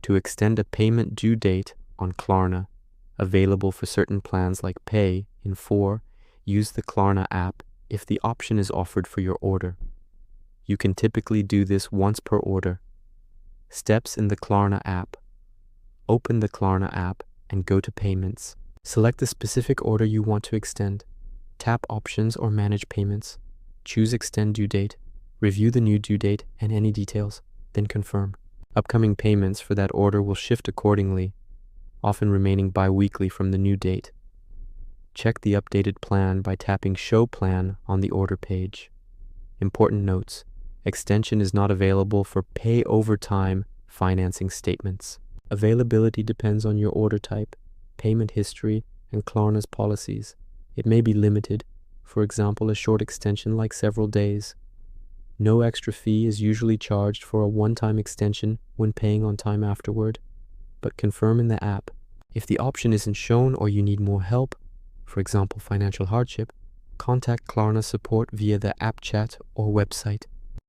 To extend a payment due date on Klarna, available for certain plans like Pay in 4, use the Klarna app if the option is offered for your order. You can typically do this once per order. Steps in the Klarna app. Open the Klarna app and go to Payments. Select the specific order you want to extend. Tap Options or Manage Payments. Choose Extend Due Date. Review the new due date and any details, then confirm. Upcoming payments for that order will shift accordingly, often remaining bi-weekly from the new date. Check the updated plan by tapping Show Plan on the order page. Important notes: extension is not available for pay over time financing statements. Availability depends on your order type, payment history, and Klarna's policies. It may be limited, for example, a short extension like several days. No extra fee is usually charged for a one-time extension when paying on time afterward, but confirm in the app. If the option isn't shown or you need more help, for example financial hardship, contact Klarna support via the app chat or website.